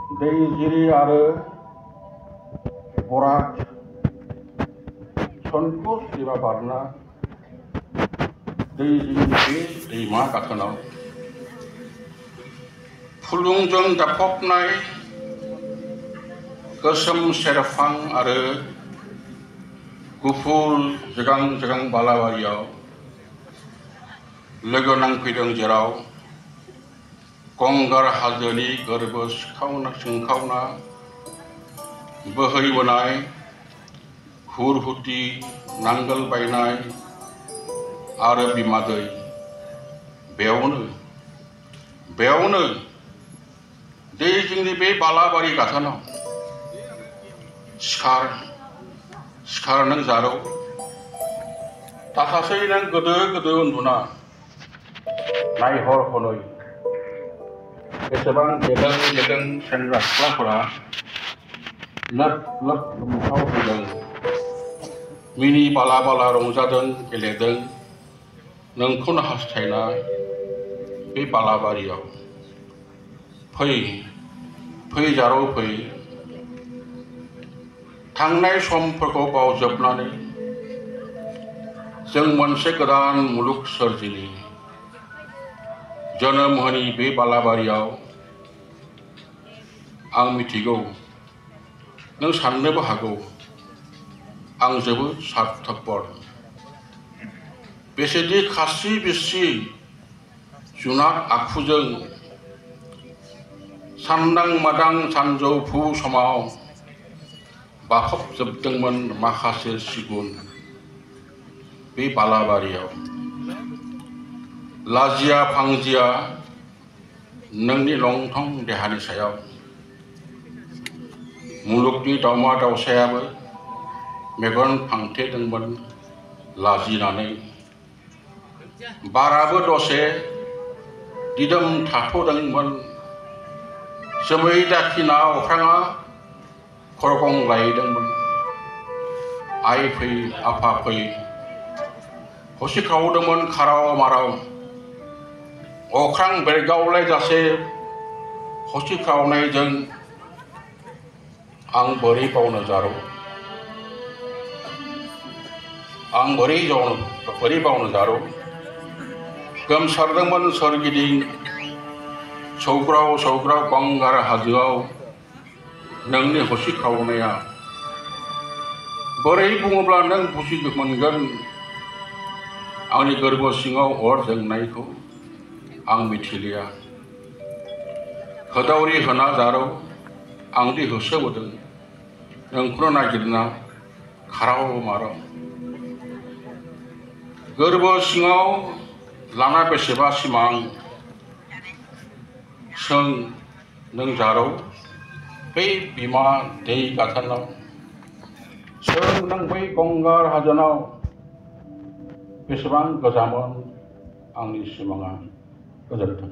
दै जिरि आरो बराक सन्टुष दैमा बारना दै जिंनि बे दैमा गाथोनाव फुलुंजों दाफबनाय गोसोम सेरफां आरो गुफुर जोगां जोगां बालाबारियाव लोगो नांफैदों जेराव गंगार हाजोनि गोरबो सिंखावना बोहैबोनाय हुरहुथि नांगोल बायनाय आरो बिमा दै बेयावनो दै जिंनि बे बालाबारि गाथोनाव सिखार नों जारौ थाथासै नों गोदो उन्दुना नायहर हनै बेसेबां गेदें सेंग्रा सिख्लाफोरा लोब लोमसावफैदों मिनि बाला रंजादों गेलेदों नोंखौनो हास्थायना बे बालाबारियाव फै जारौ फै थांनाय समफोरखौ बावजोबनानै जों मोनसे गोदान मुलुग सोरजिनि जोनोम होनि बे बालाबारियाव आं मिथिगौ नों साननोबो हागौ आं जोबोद स्वार्थपर बेसेदि खास्रि बिस्रि जुनाद आखुजों सान्दां मादां सानजौफु समाव बाखबजोबदोंमोन माखासे सिगुन बे बालाबारियाव लाजिया फांजिया नोंनि लंथं देहानि सायाव मुलुगनि दावमा दावसायाबो मेगन फांथेदोंमोन लाजिनानै बाराबो दसे दिदोम थाथ'दोंमोन जोमै दाखिना अख्राङा खरगं लायदोंमोन आइ फै आफा फै हसिख्रावदोंमोन खाराव माराव अख्रां बेरगावलायजासे हसिख्रावनायजों आं बोरै बावनो जारौ गोमसारदोंमोन सोरगिदिं सौग्राव गंगार हाजोआव नोंनि हसिख्रावनाया बोरै बुङोब्ला नों बुजि मोनगोन आंनि गोरबो सिङाव अर जोंनायखौ आं मिथिलिया होदावरि होना जारौ आंदि होसोबोदों नोंखौनो नागिरना खाराव माराव गोरबो सिङाव लाना बेसेबा सिमां सों नों जारौ बै बिमा दै गाथोनाव सों नों बै गंगार हाजोनाव बेसेबां गोजामोन आंनि सिमाङा गोजोन्थों।